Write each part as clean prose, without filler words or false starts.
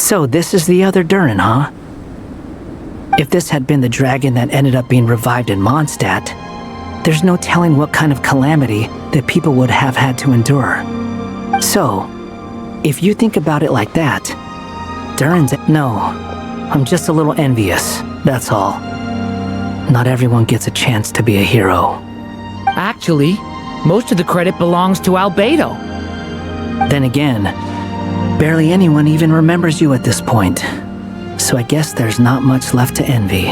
So this is the other Durin, huh? If this had been the dragon that ended up being revived in Mondstadt, there's no telling what kind of calamity that people would have had to endure. So, if you think about it like that, Durin's... No, I'm just a little envious, that's all. Not everyone gets a chance to be a hero. Actually, most of the credit belongs to Albedo. Then again, barely anyone even remembers you at this point. So I guess there's not much left to envy.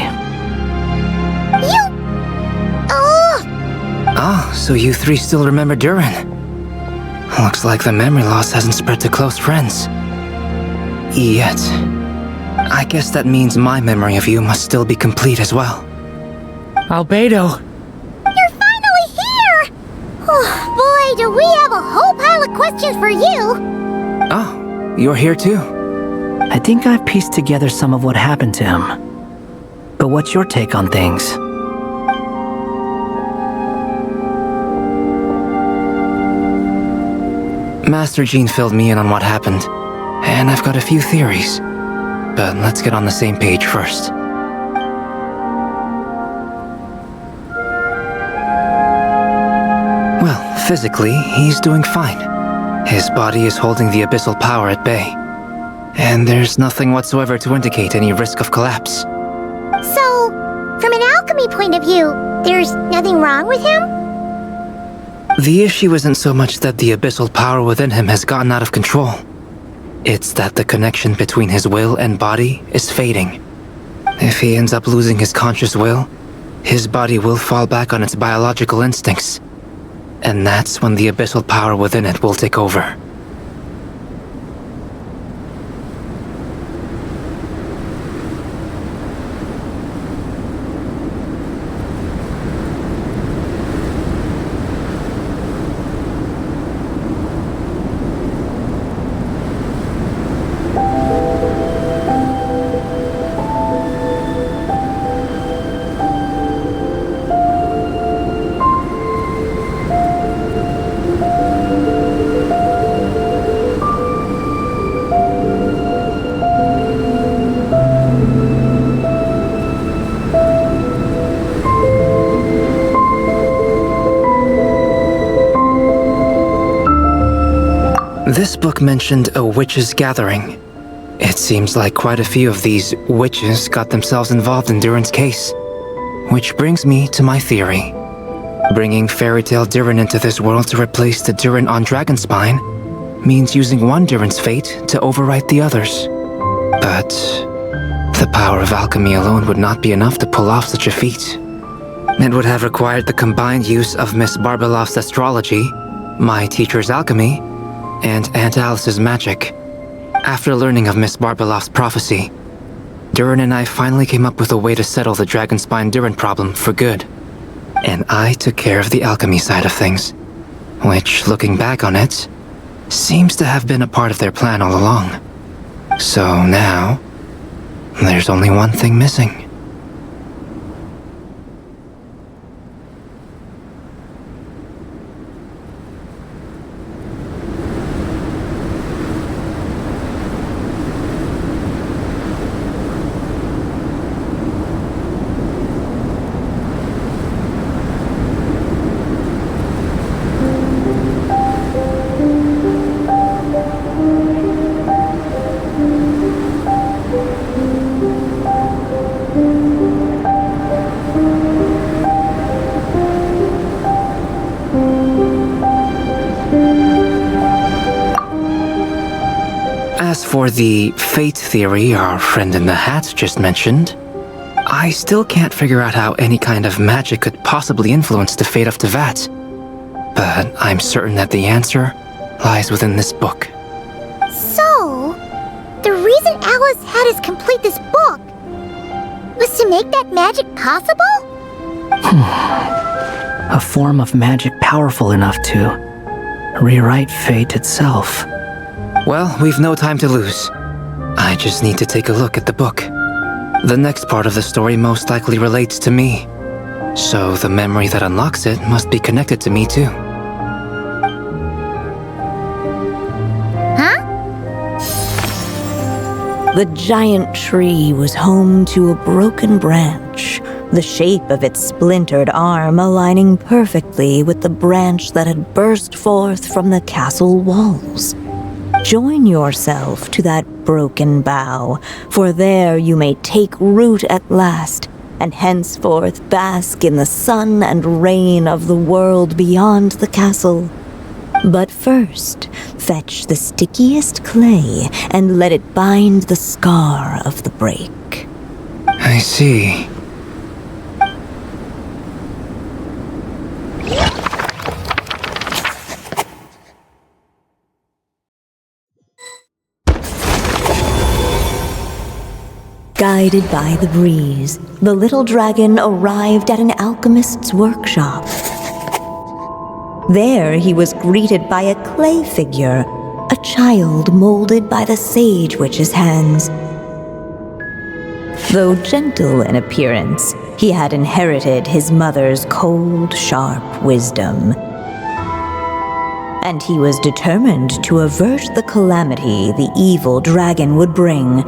Oh, so you three still remember Durin. Looks like the memory loss hasn't spread to close friends. Yet. I guess that means my memory of you must still be complete as well. Albedo. You're finally here! Oh, boy, do we have a whole pile of questions for you! Oh, you're here too? I think I've pieced together some of what happened to him. But what's your take on things? Master Jean filled me in on what happened, and I've got a few theories. But let's get on the same page first. Well, physically, he's doing fine. His body is holding the abyssal power at bay. And there's nothing whatsoever to indicate any risk of collapse. So, from an alchemy point of view, there's nothing wrong with him? The issue isn't so much that the abyssal power within him has gotten out of control. It's that the connection between his will and body is fading. If he ends up losing his conscious will, his body will fall back on its biological instincts. And that's when the abyssal power within it will take over. This book mentioned a witches' gathering. It seems like quite a few of these witches got themselves involved in Durin's case. Which brings me to my theory. Bringing Fairy Tale Durin into this world to replace the Durin on Dragonspine means using one Durin's fate to overwrite the others. But the power of alchemy alone would not be enough to pull off such a feat. It would have required the combined use of Miss Barbeloff's astrology, my teacher's alchemy, and Aunt Alice's magic. After learning of Miss Barbeloff's prophecy, Durin and I finally came up with a way to settle the Dragonspine Durin problem for good. And I took care of the alchemy side of things, which, looking back on it, seems to have been a part of their plan all along. So now, there's only one thing missing. As for the fate theory our friend in the hat just mentioned, I still can't figure out how any kind of magic could possibly influence the fate of Tevat. But I'm certain that the answer lies within this book. So, the reason Alice had us complete this book was to make that magic possible? A form of magic powerful enough to rewrite fate itself. Well, we've no time to lose. I just need to take a look at the book. The next part of the story most likely relates to me. So the memory that unlocks it must be connected to me too. Huh? The giant tree was home to a broken branch, the shape of its splintered arm aligning perfectly with the branch that had burst forth from the castle walls. Join yourself to that broken bough, for there you may take root at last, and henceforth bask in the sun and rain of the world beyond the castle. But first, fetch the stickiest clay and let it bind the scar of the break. I see. Guided by the breeze, the little dragon arrived at an alchemist's workshop. There he was greeted by a clay figure, a child molded by the sage witch's hands. Though gentle in appearance, he had inherited his mother's cold, sharp wisdom. And he was determined to avert the calamity the evil dragon would bring,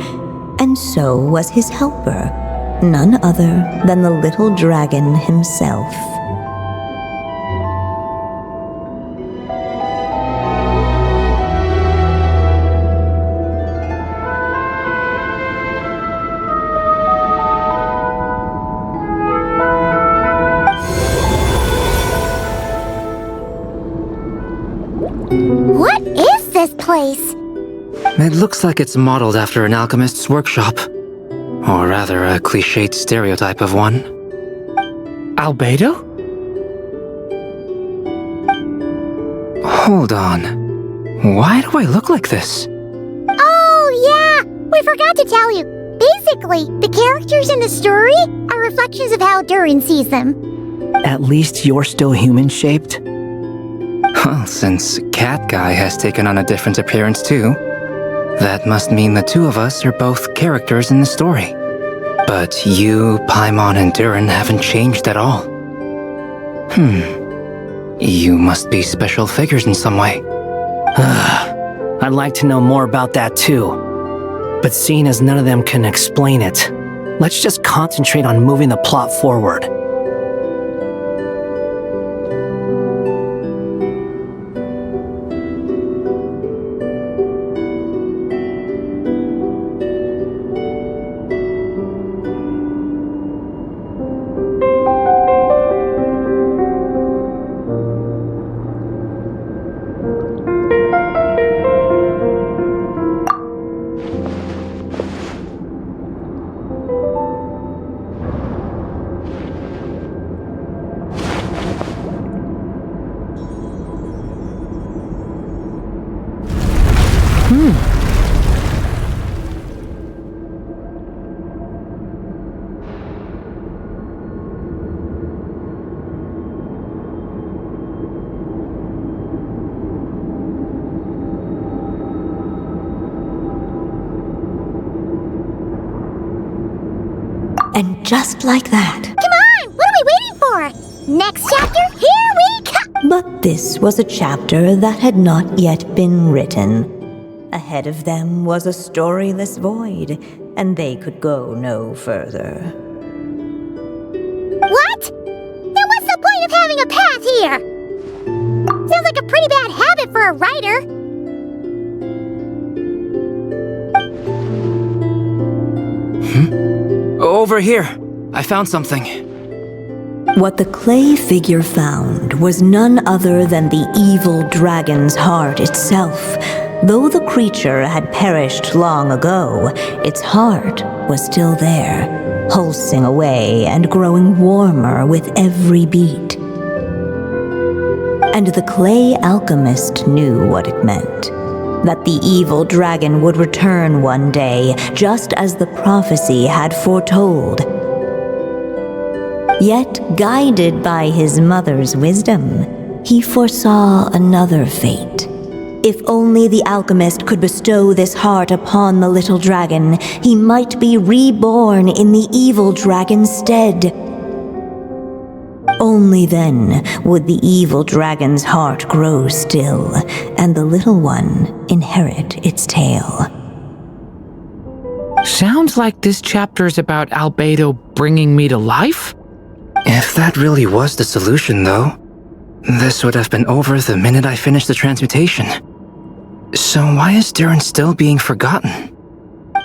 and so was his helper, none other than the little dragon himself. What is this place? It looks like it's modeled after an alchemist's workshop. Or rather, a cliched stereotype of one. Albedo? Hold on. Why do I look like this? Oh, yeah! We forgot to tell you. Basically, the characters in the story are reflections of how Durin sees them. At least you're still human-shaped? Well, since Cat Guy has taken on a different appearance too, that must mean the two of us are both characters in the story. But you, Paimon, and Durin haven't changed at all. You must be special figures in some way. I'd like to know more about that too. But seeing as none of them can explain it, let's just concentrate on moving the plot forward. And just like that. Come on! What are we waiting for? Next chapter, here we come! But this was a chapter that had not yet been written. Ahead of them was a storyless void, and they could go no further. What? Then what's the point of having a path here? Sounds like a pretty bad habit for a writer. Over here! I found something. What the clay figure found was none other than the evil dragon's heart itself. Though the creature had perished long ago, its heart was still there, pulsing away and growing warmer with every beat. And the clay alchemist knew what it meant. That the evil dragon would return one day, just as the prophecy had foretold. Yet, guided by his mother's wisdom, he foresaw another fate. If only the alchemist could bestow this heart upon the little dragon, he might be reborn in the evil dragon's stead. Only then would the evil dragon's heart grow still, and the little one inherit its tale. Sounds like this chapter's about Albedo bringing me to life? If that really was the solution, though, this would have been over the minute I finished the transmutation. So why is Durin still being forgotten?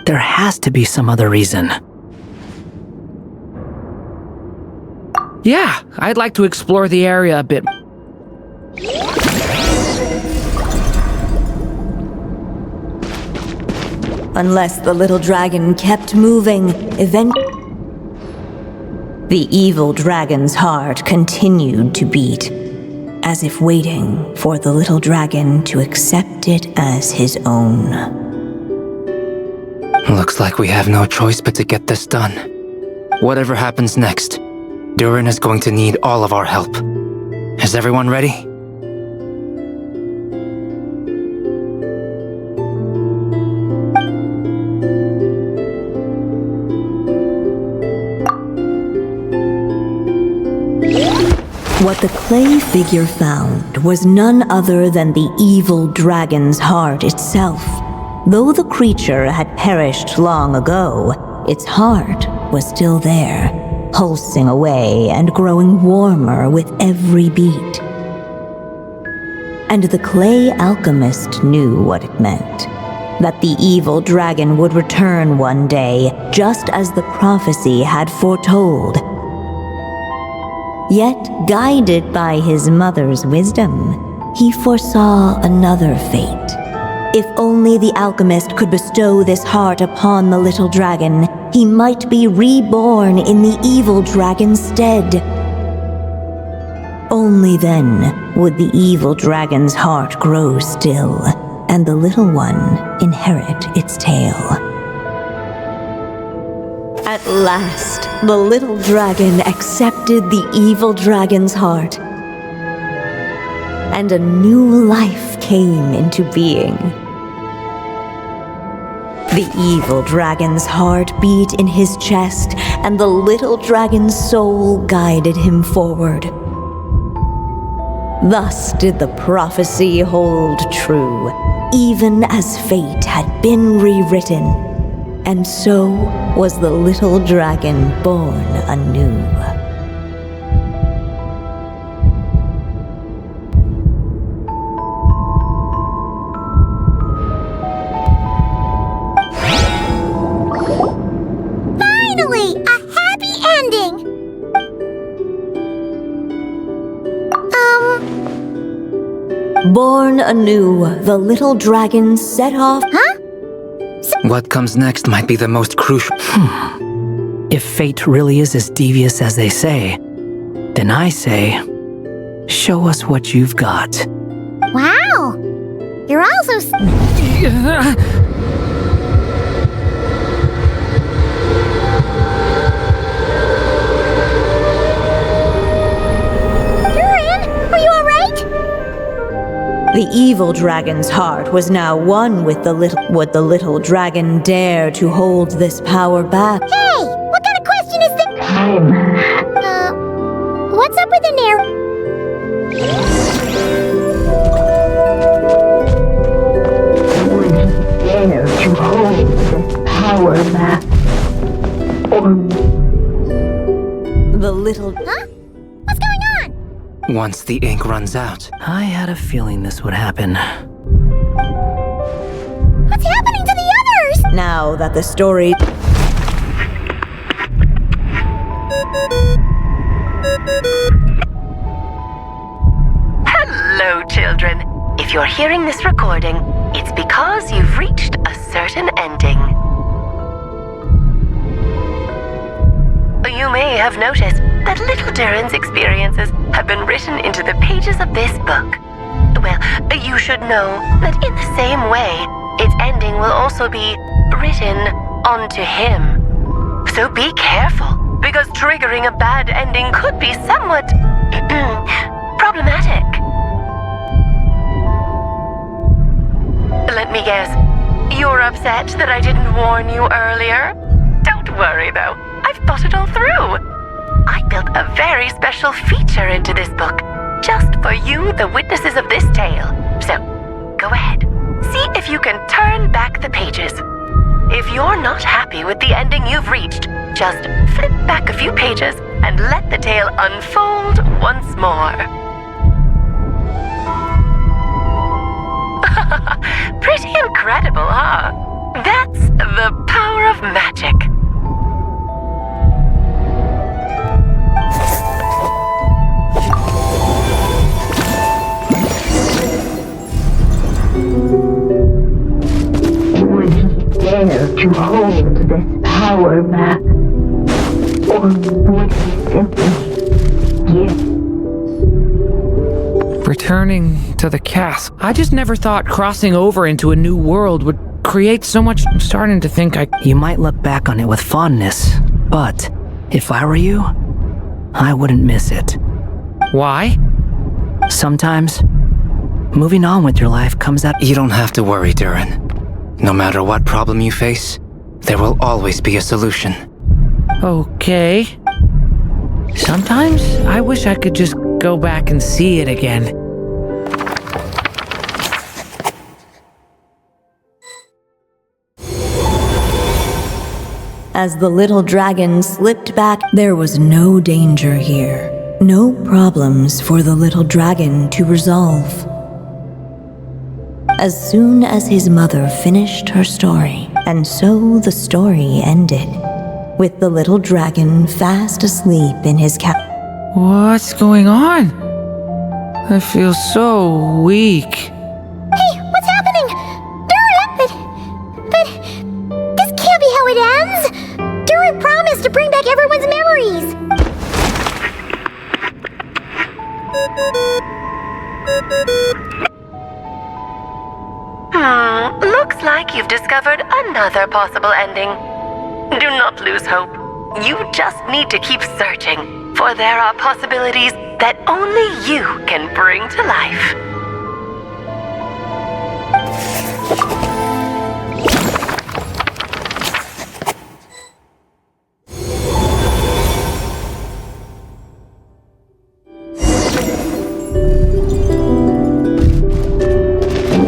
There has to be some other reason. Yeah, I'd like to explore the area a bit. Unless the little dragon kept moving, the evil dragon's heart continued to beat, as if waiting for the little dragon to accept it as his own. Looks like we have no choice but to get this done. Whatever happens next, Durin is going to need all of our help. Is everyone ready? What the clay figure found was none other than the evil dragon's heart itself. Though the creature had perished long ago, its heart was still there, pulsing away and growing warmer with every beat. And the clay alchemist knew what it meant. That the evil dragon would return one day, just as the prophecy had foretold. Yet, guided by his mother's wisdom, he foresaw another fate. If only the alchemist could bestow this heart upon the little dragon, he might be reborn in the evil dragon's stead. Only then would the evil dragon's heart grow still, and the little one inherit its tale. At last, the little dragon accepted the evil dragon's heart, and a new life came into being. The evil dragon's heart beat in his chest, and the little dragon's soul guided him forward. Thus did the prophecy hold true, even as fate had been rewritten. And so was the little dragon born anew. Finally, a happy ending! Born anew, the little dragon set off. Huh? What comes next might be the most crucial. If fate really is as devious as they say, then I say, show us what you've got. Wow! You're also Durin, are you alright? The evil dragon's heart was now one with the little. Would the little dragon dare to hold this power back? Hey! What kind of question is this? What's up with the Dare to hold this power back. The little. Huh? What's going on? Once the ink runs out, I had a feeling this would happen. What's happening to the others? Now that the story. Hello, children. If you're hearing this recording, it's because you've reached a certain ending. You may have noticed that little Durin's experiences have been written into the pages of this book. Well, you should know that in the same way, its ending will also be written onto him. So be careful, because triggering a bad ending could be somewhat problematic. Let me guess, you're upset that I didn't warn you earlier? Don't worry though, I've thought it all through. I built a very special feature into this book, just for you, the witnesses of this tale. So, go ahead, see if you can turn back the pages. If you're not happy with the ending you've reached, just flip back a few pages and let the tale unfold once more. Pretty incredible, huh? That's the power of magic. Would he dare to hold this power back? Or would he simply give? Returning to the castle. I just never thought crossing over into a new world would create so much. I'm starting to think You might look back on it with fondness, but if I were you, I wouldn't miss it. Why? Sometimes, moving on with your life comes out. You don't have to worry, Durin. No matter what problem you face, there will always be a solution. Okay. Sometimes I wish I could just go back and see it again. As the little dragon slipped back, there was no danger here. No problems for the little dragon to resolve. As soon as his mother finished her story, and so the story ended, with the little dragon fast asleep in his What's going on? I feel so weak. Hey, what's happening? Durin! But this can't be how it ends! Durin promised to bring back everyone's memories! Looks like you've discovered another possible ending. Do not lose hope. You just need to keep searching, for there are possibilities that only you can bring to life.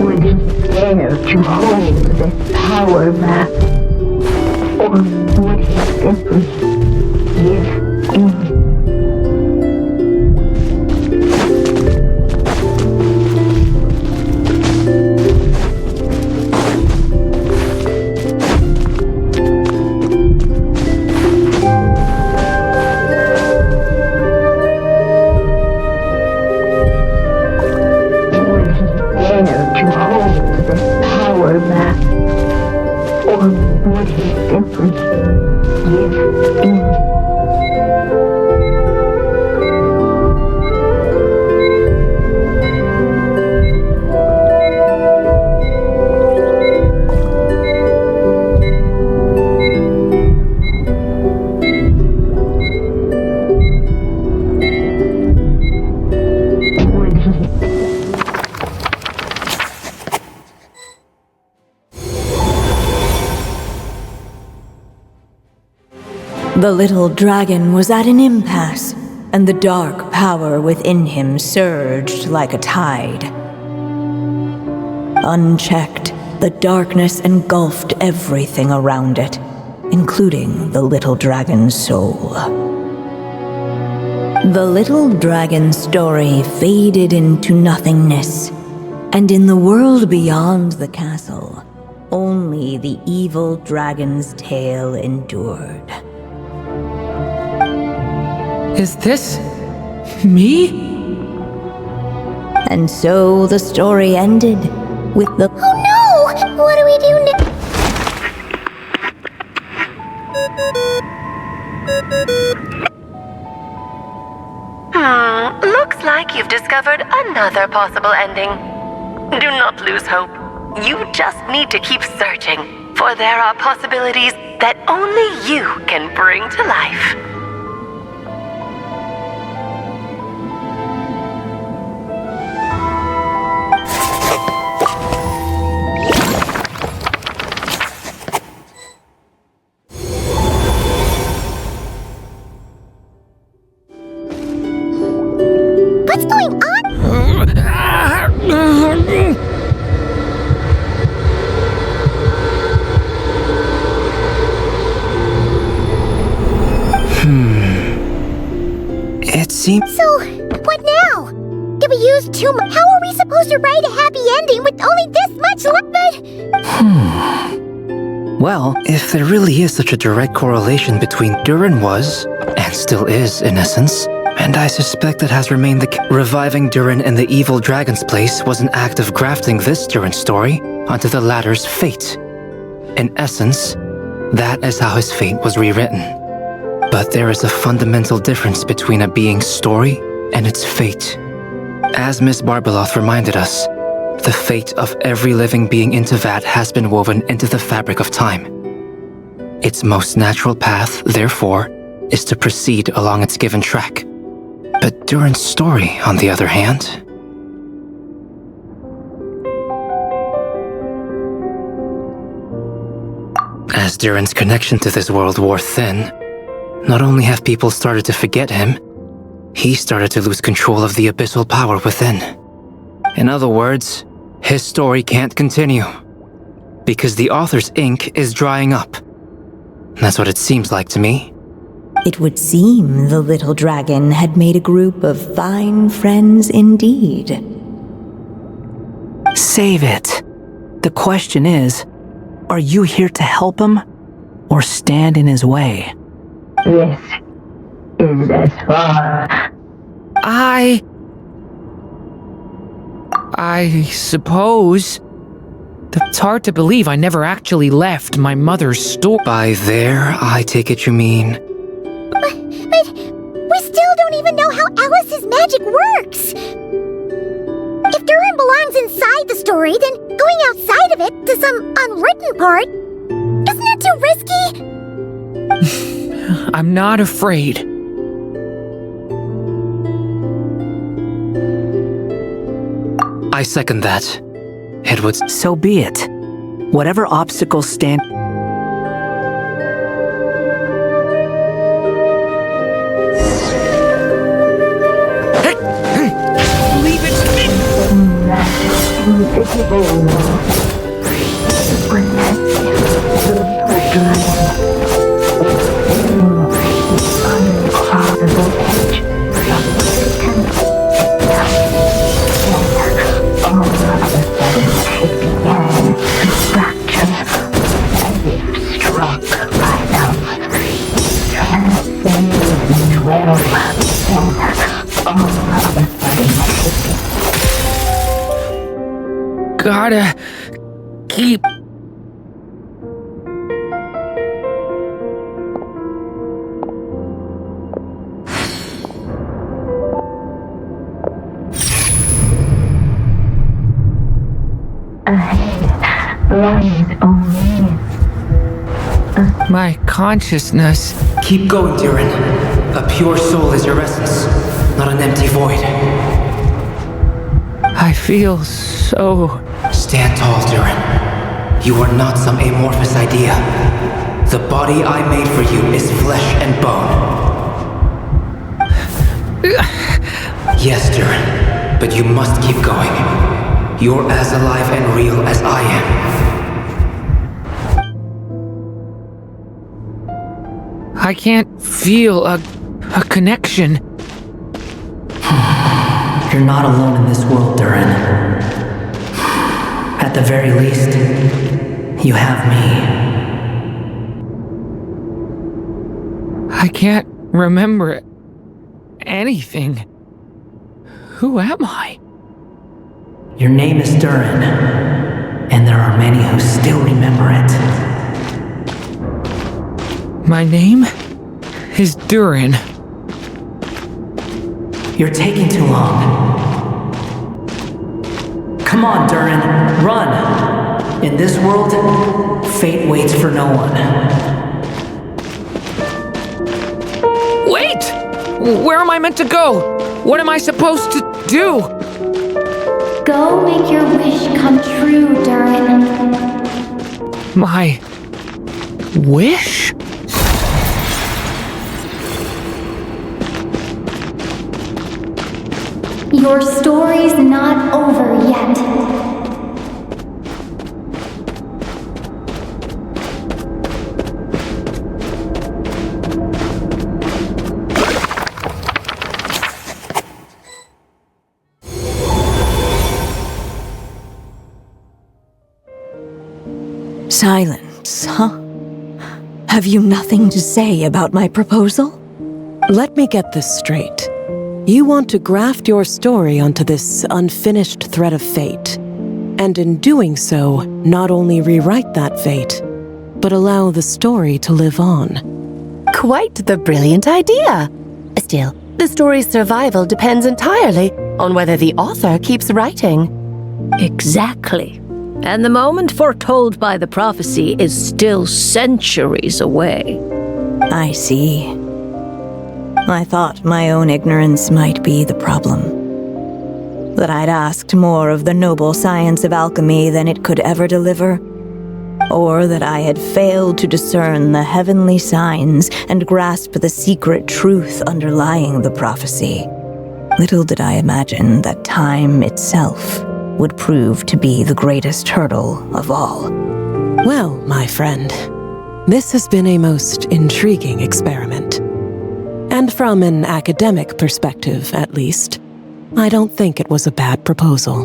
Would he dare to hold this power back? Or would he simply give in? Would he dare to hold this power back? Or would he simply give in? Would he? The little dragon was at an impasse, and the dark power within him surged like a tide. Unchecked, the darkness engulfed everything around it, including the little dragon's soul. The little dragon's story faded into nothingness, and in the world beyond the castle, only the evil dragon's tale endured. Is this me? And so the story ended with the Oh no! What do we do now? Looks like you've discovered another possible ending. Do not lose hope. You just need to keep searching, for there are possibilities that only you can bring to life. What's going on? seems... So, what now? Did we use too much? How are we supposed to write a happy ending with only this much left? Well, If there really is such a direct correlation between Durin was, and still is in essence, and I suspect that has remained reviving Durin in the evil dragon's place was an act of grafting this Durin story onto the latter's fate. In essence, that is how his fate was rewritten. But there is a fundamental difference between a being's story and its fate. As Miss Barbeloth reminded us, the fate of every living being in Tevat has been woven into the fabric of time. Its most natural path, therefore, is to proceed along its given track. But Durin's story, on the other hand... As Durin's connection to this world wore thin, not only have people started to forget him, he started to lose control of the abyssal power within. In other words, his story can't continue, because the author's ink is drying up. That's what it seems like to me. It would seem the little dragon had made a group of fine friends indeed. save it. The question is, are you here to help him, or stand in his way? This is as far. I suppose. It's hard to believe I never actually left my mother's store. By there, I take it you mean... But we still don't even know how Alice's magic works. If Durin belongs inside the story, then going outside of it to some unwritten part, isn't that too risky? I'm not afraid. I second that. It would... So be it. Whatever obstacles stand... Leave it to me! Gotta keep... My consciousness... Keep going, Durin. A pure soul is your essence, not an empty void. I feel so... Stand tall, Durin. You are not some amorphous idea. The body I made for you is flesh and bone. Yes, Durin, but you must keep going. You're as alive and real as I am. I can't feel a connection. You're not alone in this world, Durin. At the very least, you have me. I can't remember anything. Who am I? Your name is Durin, and there are many who still remember it. My name is Durin. You're taking too long. Come on, Durin, run! In this world, fate waits for no one. Wait! Where am I meant to go? What am I supposed to do? Go make your wish come true, Durin. My wish? Your story's not over yet. Silence, huh? Have you nothing to say about my proposal? Let me get this straight. You want to graft your story onto this unfinished thread of fate, and in doing so, not only rewrite that fate, but allow the story to live on. Quite the brilliant idea. Still, the story's survival depends entirely on whether the author keeps writing. Exactly. And the moment foretold by the prophecy is still centuries away. I see. I thought my own ignorance might be the problem. That I'd asked more of the noble science of alchemy than it could ever deliver. Or that I had failed to discern the heavenly signs and grasp the secret truth underlying the prophecy. Little did I imagine that time itself would prove to be the greatest hurdle of all. Well, my friend, this has been a most intriguing experiment. And from an academic perspective, at least, I don't think it was a bad proposal.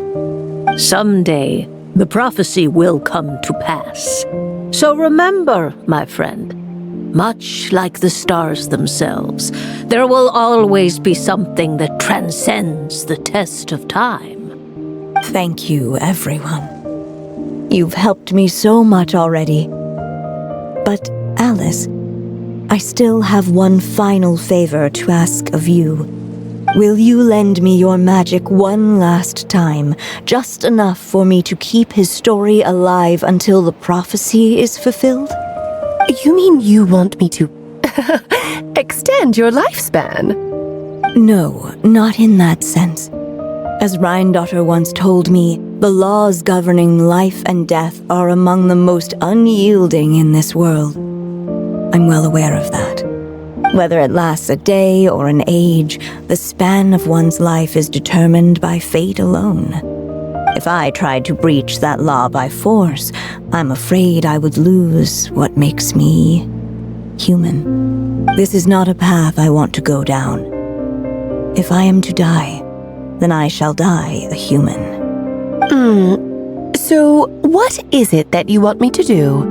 Someday, the prophecy will come to pass. So remember, my friend, much like the stars themselves, there will always be something that transcends the test of time. Thank you, everyone. You've helped me so much already. But, Alice, I still have one final favor to ask of you. Will you lend me your magic one last time, just enough for me to keep his story alive until the prophecy is fulfilled? You mean you want me to extend your lifespan? No, not in that sense. As Rhindaughter once told me, the laws governing life and death are among the most unyielding in this world. I'm well aware of that. Whether it lasts a day or an age, the span of one's life is determined by fate alone. If I tried to breach that law by force, I'm afraid I would lose what makes me human. This is not a path I want to go down. If I am to die, then I shall die a human. So what is it that you want me to do?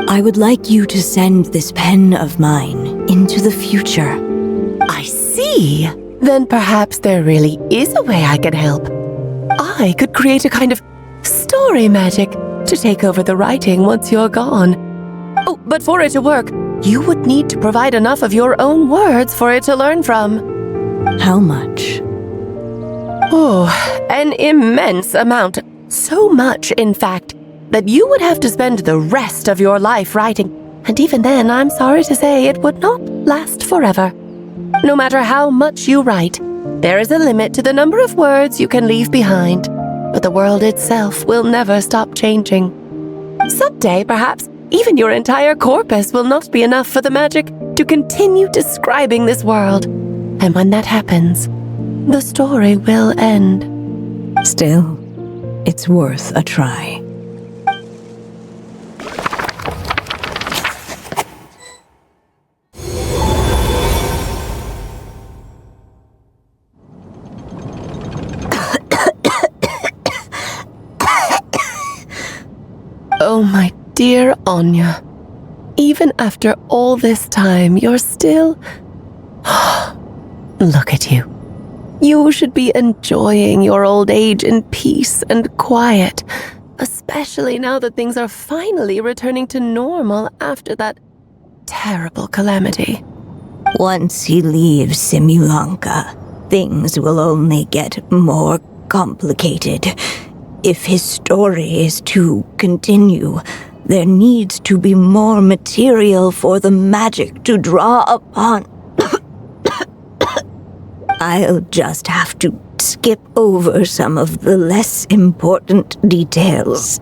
I would like you to send this pen of mine into the future. I see. Then perhaps there really is a way I can help. I could create a kind of story magic to take over the writing once you're gone. Oh, but for it to work, you would need to provide enough of your own words for it to learn from. How much? Oh, an immense amount. So much, in fact, that you would have to spend the rest of your life writing. And even then, I'm sorry to say, it would not last forever. No matter how much you write, there is a limit to the number of words you can leave behind. But the world itself will never stop changing. Someday, perhaps, even your entire corpus will not be enough for the magic to continue describing this world. And when that happens, the story will end. Still, it's worth a try. Oh, my dear Anya. Even after all this time, you're still... Look at you. You should be enjoying your old age in peace and quiet, especially now that things are finally returning to normal after that terrible calamity. Once he leaves Simulanka, things will only get more complicated. If his story is to continue, there needs to be more material for the magic to draw upon. I'll just have to skip over some of the less important details.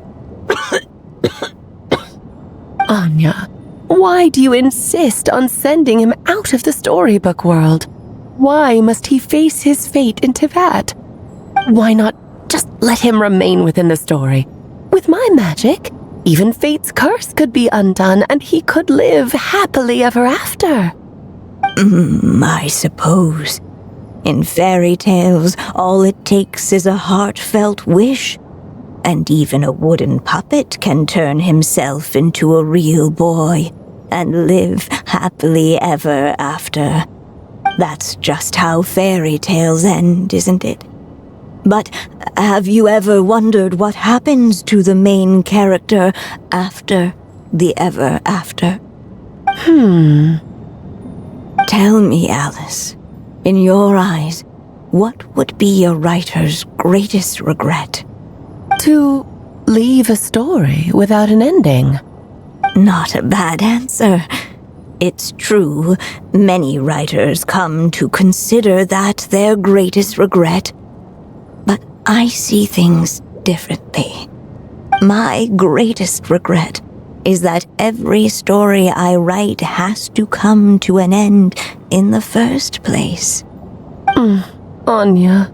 Anya, why do you insist on sending him out of the storybook world? Why must he face his fate in Tibet? Why not just let him remain within the story? With my magic, even fate's curse could be undone and he could live happily ever after. I suppose. In fairy tales, all it takes is a heartfelt wish, And even a wooden puppet can turn himself into a real boy and live happily ever after. That's just how fairy tales end, isn't it? But have you ever wondered what happens to the main character after the ever after? Tell me, Alice, in your eyes, what would be a writer's greatest regret? To leave a story without an ending. Not a bad answer. It's true, many writers come to consider that their greatest regret. But I see things differently. My greatest regret is that every story I write has to come to an end in the first place. Anya.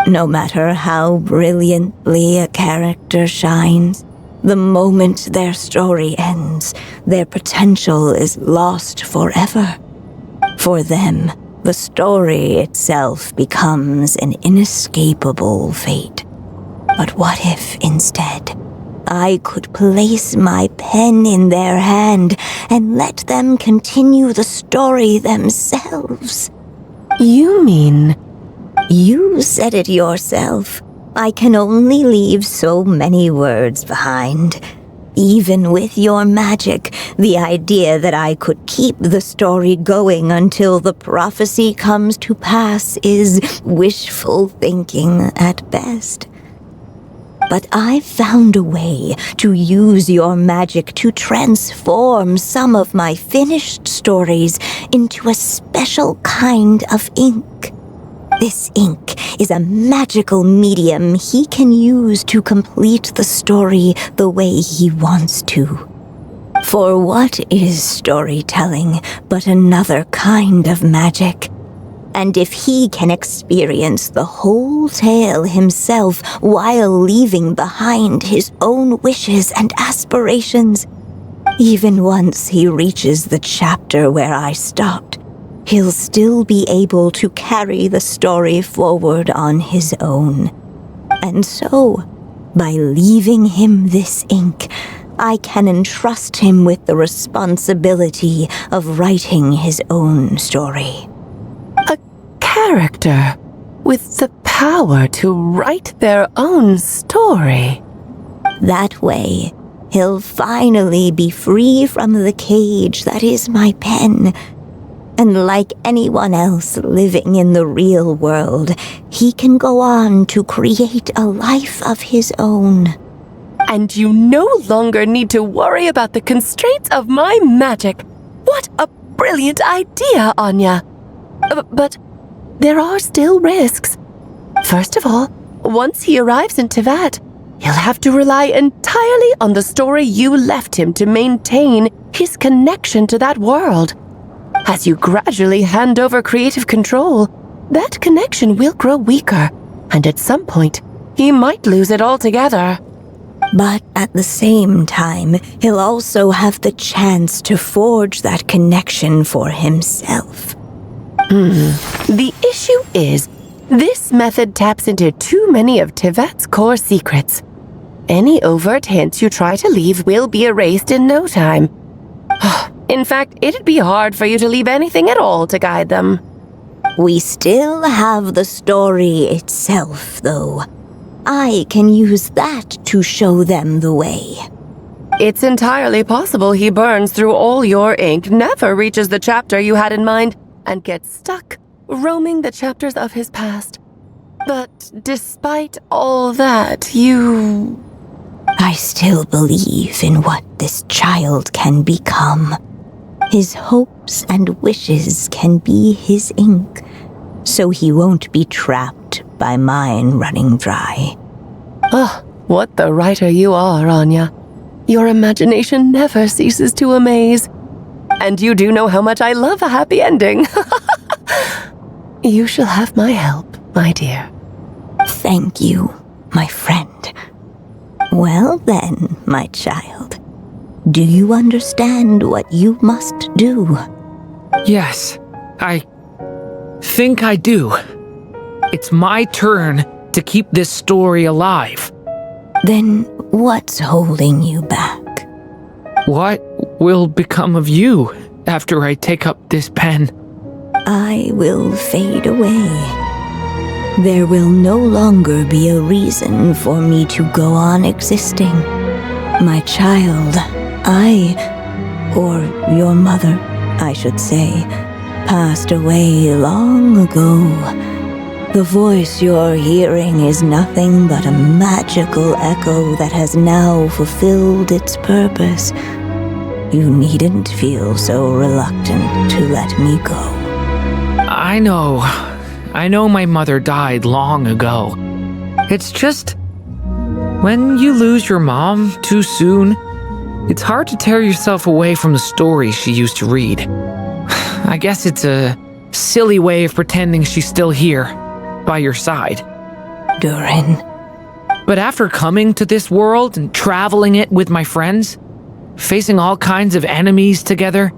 No matter how brilliantly a character shines, the moment their story ends, their potential is lost forever. For them, the story itself becomes an inescapable fate. But what if, instead, I could place my pen in their hand and let them continue the story themselves? You mean... You said it yourself. I can only leave so many words behind. Even with your magic, the idea that I could keep the story going until the prophecy comes to pass is wishful thinking at best. But I've found a way to use your magic to transform some of my finished stories into a special kind of ink. This ink is a magical medium he can use to complete the story the way he wants to. For what is storytelling but another kind of magic? And if he can experience the whole tale himself while leaving behind his own wishes and aspirations, even once he reaches the chapter where I stopped, he'll still be able to carry the story forward on his own. And so, by leaving him this ink, I can entrust him with the responsibility of writing his own story. A character with the power to write their own story. That way, he'll finally be free from the cage that is my pen. And like anyone else living in the real world, he can go on to create a life of his own. And you no longer need to worry about the constraints of my magic. What a brilliant idea, Anya. But there are still risks. First of all, once he arrives in Teyvat, he'll have to rely entirely on the story you left him to maintain his connection to that world. As you gradually hand over creative control, that connection will grow weaker, and at some point, he might lose it altogether. But at the same time, he'll also have the chance to forge that connection for himself. The issue is, this method taps into too many of Teyvat's core secrets. Any overt hints you try to leave will be erased in no time. In fact, it'd be hard for you to leave anything at all to guide them. We still have the story itself, though. I can use that to show them the way. It's entirely possible he burns through all your ink, never reaches the chapter you had in mind, and gets stuck roaming the chapters of his past. But despite all that, I still believe in what this child can become. His hopes and wishes can be his ink, so he won't be trapped by mine running dry. Oh, what the writer you are, Anya. Your imagination never ceases to amaze. And you do know how much I love a happy ending. You shall have my help, my dear. Thank you, my friend. Well then, my child, do you understand what you must do? Yes, I think I do. It's my turn to keep this story alive. Then what's holding you back? What will become of you after I take up this pen? I will fade away. There will no longer be a reason for me to go on existing. My child, or your mother, I should say, passed away long ago. The voice you're hearing is nothing but a magical echo that has now fulfilled its purpose. You needn't feel so reluctant to let me go. I know my mother died long ago. It's just, when you lose your mom too soon, it's hard to tear yourself away from the stories she used to read. I guess it's a silly way of pretending she's still here, by your side. Durin. But after coming to this world and traveling it with my friends, facing all kinds of enemies together,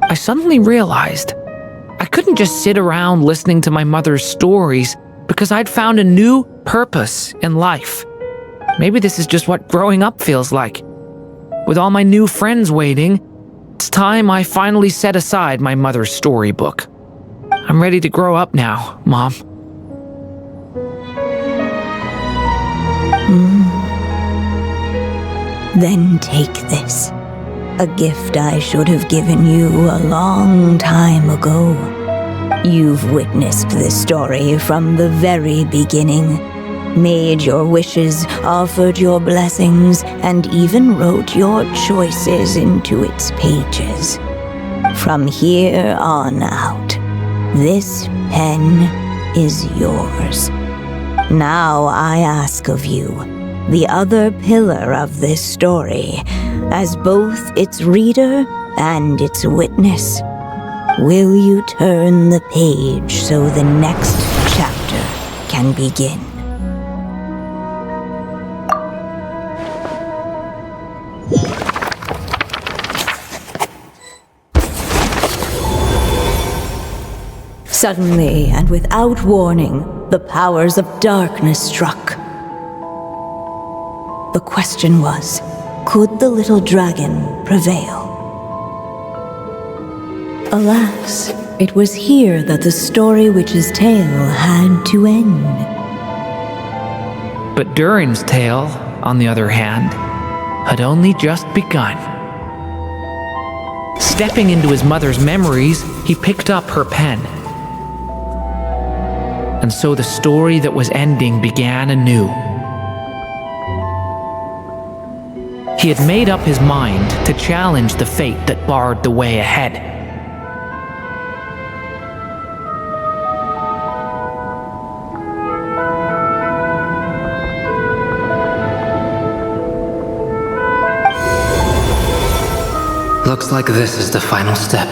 I suddenly realized I couldn't just sit around listening to my mother's stories because I'd found a new purpose in life. Maybe this is just what growing up feels like. With all my new friends waiting, it's time I finally set aside my mother's storybook. I'm ready to grow up now, Mom. Then take this. A gift I should have given you a long time ago. You've witnessed this story from the very beginning, made your wishes, offered your blessings, and even wrote your choices into its pages. From here on out, this pen is yours. Now I ask of you, the other pillar of this story, as both its reader and its witness, will you turn the page so the next chapter can begin? Suddenly, and without warning, the powers of darkness struck. The question was, could the little dragon prevail? Alas, it was here that the story witch's tale had to end. But Durin's tale, on the other hand, had only just begun. Stepping into his mother's memories, he picked up her pen. And so the story that was ending began anew. He had made up his mind to challenge the fate that barred the way ahead. Looks like this is the final step.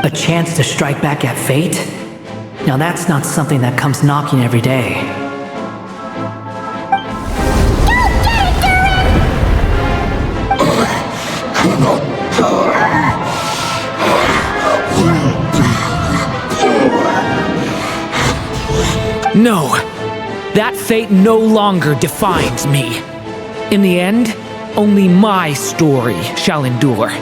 A chance to strike back at fate? Now that's not something that comes knocking every day. No, that fate no longer defines me. In the end, only my story shall endure.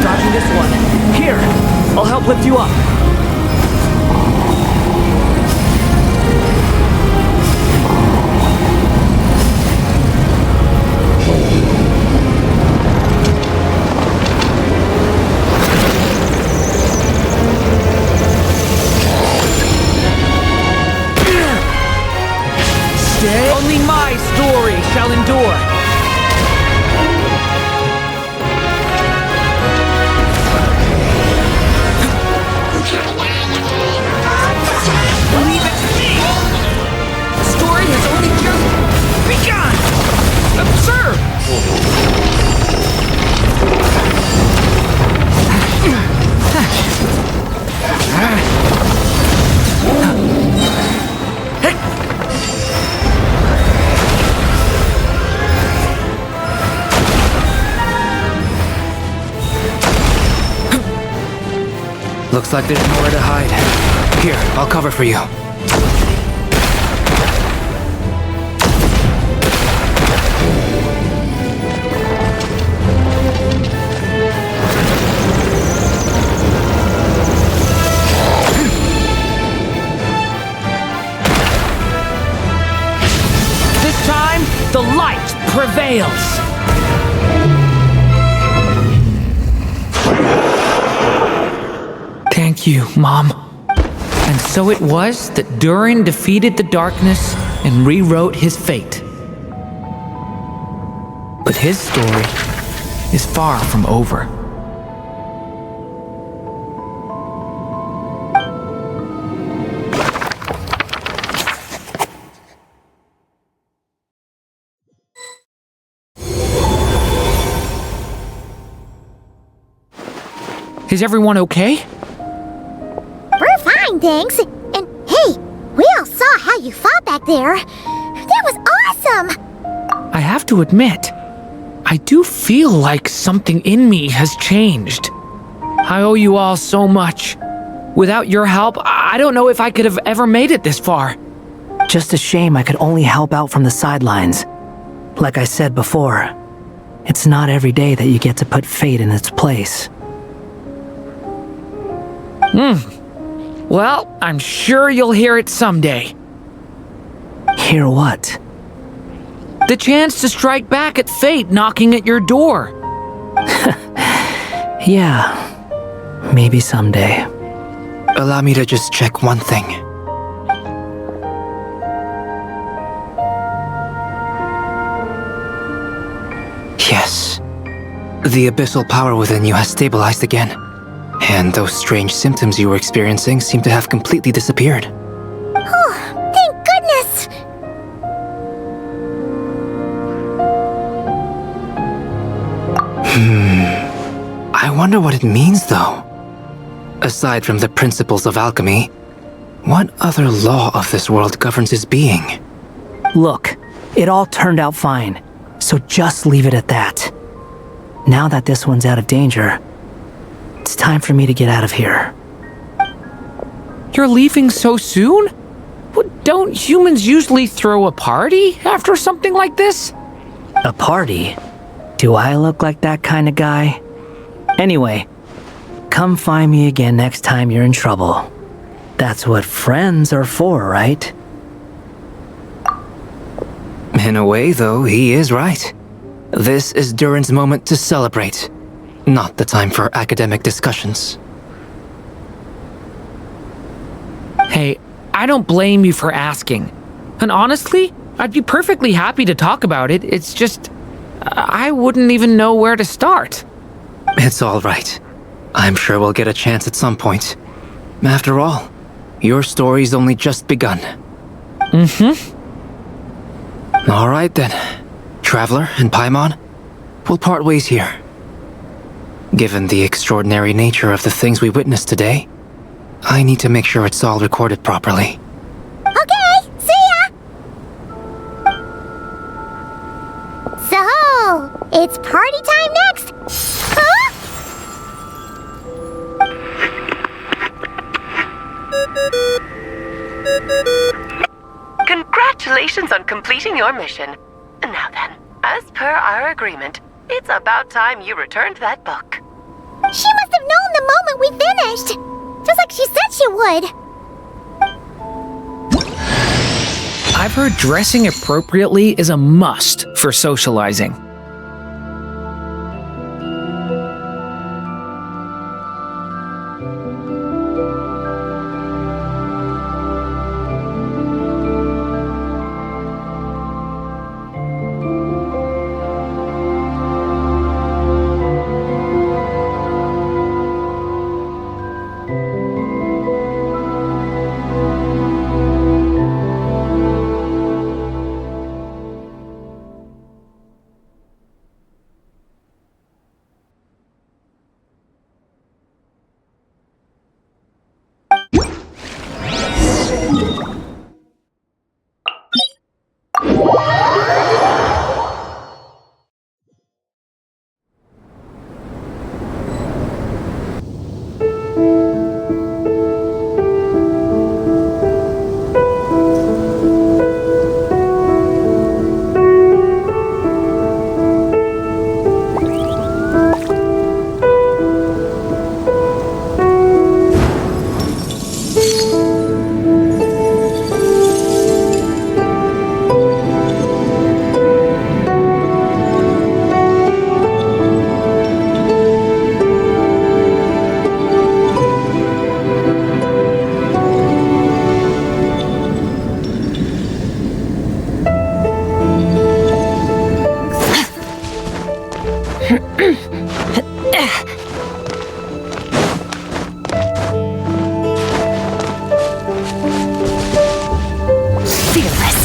Dodging this one. Here, I'll help lift you up. Only my story shall endure. Looks like there's nowhere to hide. Here, I'll cover for you. This time, the light prevails. Thank you, Mom. And so it was that Durin defeated the darkness and rewrote his fate. But his story is far from over. Is everyone okay? We're fine, thanks. And hey, we all saw how you fought back there. That was awesome! I have to admit, I do feel like something in me has changed. I owe you all so much. Without your help, I don't know if I could have ever made it this far. Just a shame I could only help out from the sidelines. Like I said before, it's not every day that you get to put fate in its place. Well, I'm sure you'll hear it someday. Hear what? The chance to strike back at fate knocking at your door. Yeah, maybe someday. Allow me to just check one thing. Yes. The abyssal power within you has stabilized again. And those strange symptoms you were experiencing seem to have completely disappeared. Oh, thank goodness! I wonder what it means, though. Aside from the principles of alchemy, what other law of this world governs his being? Look, it all turned out fine, so just leave it at that. Now that this one's out of danger, it's time for me to get out of here. You're leaving so soon? Don't humans usually throw a party after something like this? A party? Do I look like that kind of guy? Anyway, come find me again next time you're in trouble. That's what friends are for, right? In a way, though, he is right. This is Durin's moment to celebrate, not the time for academic discussions. Hey, I don't blame you for asking. And honestly, I'd be perfectly happy to talk about it. It's just, I wouldn't even know where to start. It's all right. I'm sure we'll get a chance at some point. After all, your story's only just begun. All right then. Traveler and Paimon, we'll part ways here. Given the extraordinary nature of the things we witnessed today, I need to make sure it's all recorded properly. Okay, see ya! So, it's party time next? Huh? Congratulations on completing your mission. Now then, as per our agreement, it's about time you returned that book. She must have known the moment we finished! Just like she said she would! I've heard dressing appropriately is a must for socializing. fearless.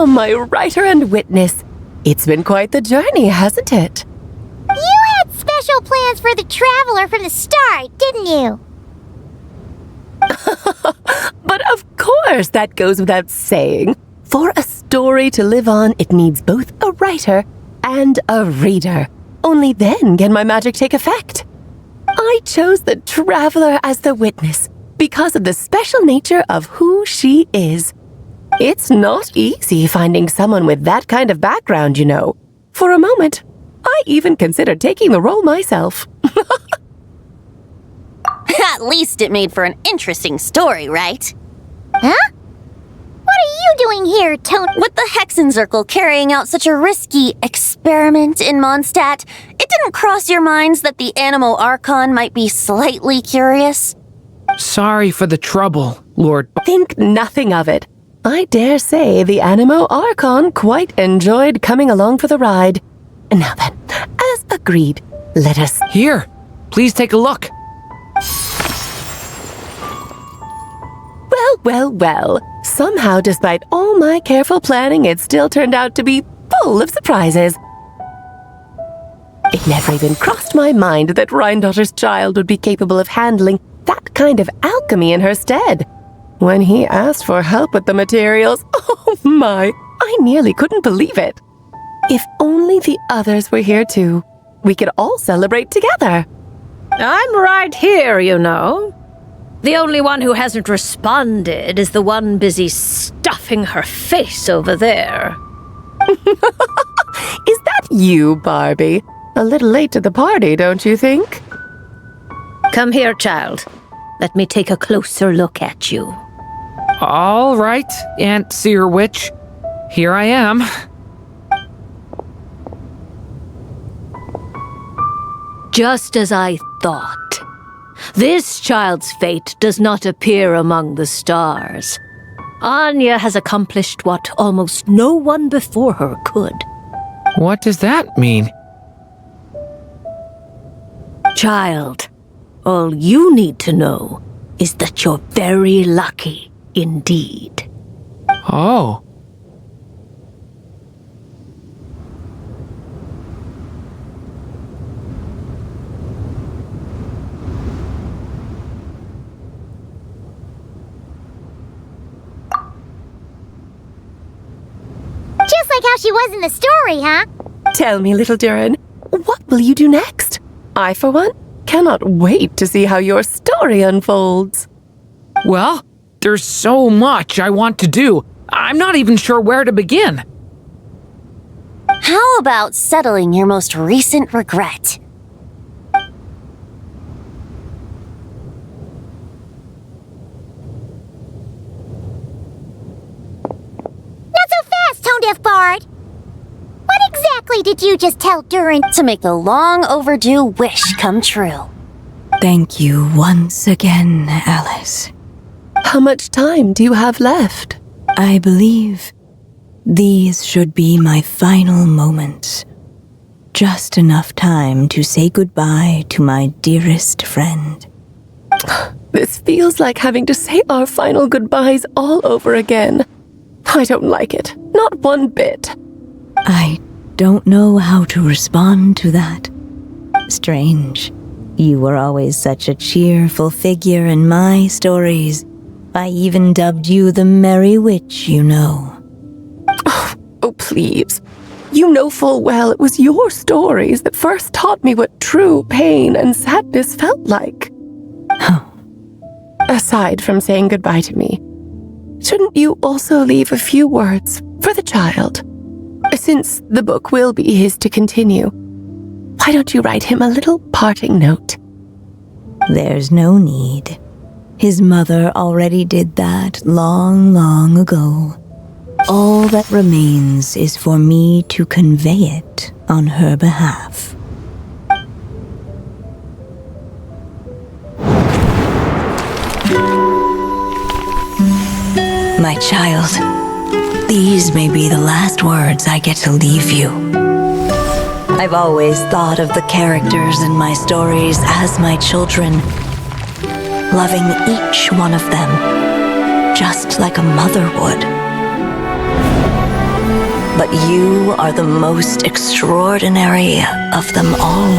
My writer and witness. It's been quite the journey, hasn't it? You had special plans for the traveler from the start, didn't you? But of course, that goes without saying. For a story to live on, it needs both a writer and a reader. Only then can my magic take effect. I chose the traveler as the witness because of the special nature of who she is. It's not easy finding someone with that kind of background, you know. For a moment, I even considered taking the role myself. At least it made for an interesting story, right? Huh? What are you doing here, Tone? With the Hexenzirkel carrying out such a risky experiment in Mondstadt, it didn't cross your minds that the Animo Archon might be slightly curious? Sorry for the trouble, Lord. Think nothing of it. I dare say the Animo Archon quite enjoyed coming along for the ride. Now then, as agreed, let us... Here, please take a look. Well. Somehow, despite all my careful planning, it still turned out to be full of surprises. It never even crossed my mind that Rhindotter's child would be capable of handling that kind of alchemy in her stead. When he asked for help with the materials, oh my, I nearly couldn't believe it. If only the others were here too, we could all celebrate together. I'm right here, you know. The only one who hasn't responded is the one busy stuffing her face over there. Is that you, Barbie? A little late to the party, don't you think? Come here, child. Let me take a closer look at you. All right, Aunt Seer Witch. Here I am. Just as I thought. This child's fate does not appear among the stars. Anya has accomplished what almost no one before her could. What does that mean? Child, all you need to know is that you're very lucky indeed. Oh. Just like how she was in the story, huh? Tell me, little Durin, what will you do next? I, for one, cannot wait to see how your story unfolds. Well, there's so much I want to do. I'm not even sure where to begin. How about settling your most recent regret? Not so fast, Tone-Deaf Bard! What exactly did you just tell Durin? To make the long overdue wish come true. Thank you once again, Alice. How much time do you have left? I believe these should be my final moments. Just enough time to say goodbye to my dearest friend. This feels like having to say our final goodbyes all over again. I don't like it. Not one bit. I don't know how to respond to that. Strange. You were always such a cheerful figure in my stories. I even dubbed you the Merry Witch, you know. Oh, please. You know full well it was your stories that first taught me what true pain and sadness felt like. Aside from saying goodbye to me, shouldn't you also leave a few words for the child? Since the book will be his to continue, why don't you write him a little parting note? There's no need. His mother already did that long, long ago. All that remains is for me to convey it on her behalf. My child, these may be the last words I get to leave you. I've always thought of the characters in my stories as my children, loving each one of them, just like a mother would. But you are the most extraordinary of them all.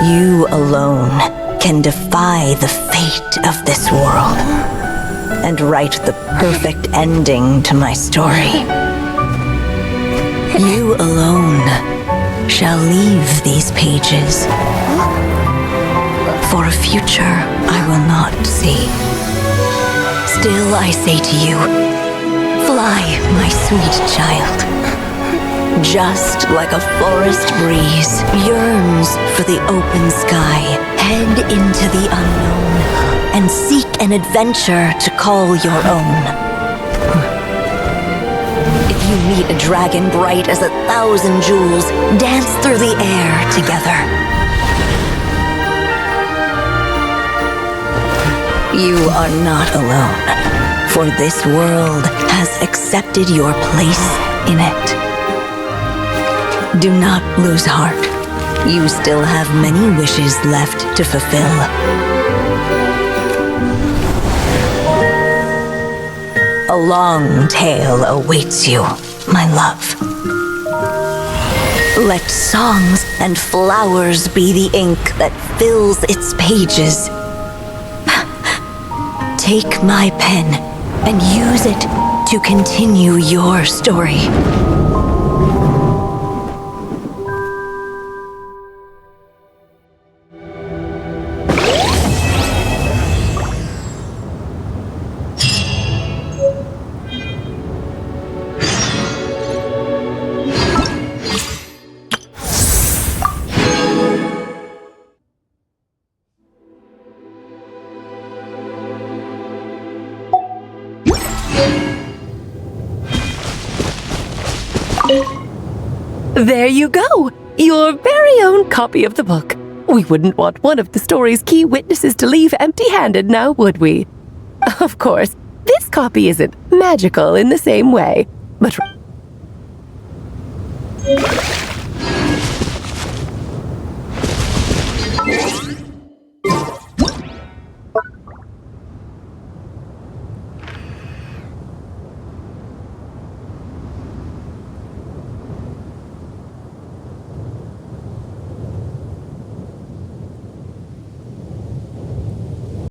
You alone can defy the fate of this world and write the perfect ending to my story. You alone shall leave these pages for a future I will not see. Still I say to you, fly, my sweet child. Just like a forest breeze yearns for the open sky, head into the unknown and seek an adventure to call your own. If you meet a dragon bright as 1,000 jewels, dance through the air together. You are not alone, for this world has accepted your place in it. Do not lose heart. You still have many wishes left to fulfill. A long tale awaits you, my love. Let songs and flowers be the ink that fills its pages. Take my pen and use it to continue your story. There you go! Your very own copy of the book. We wouldn't want one of the story's key witnesses to leave empty-handed now, would we? Of course, this copy isn't magical in the same way, but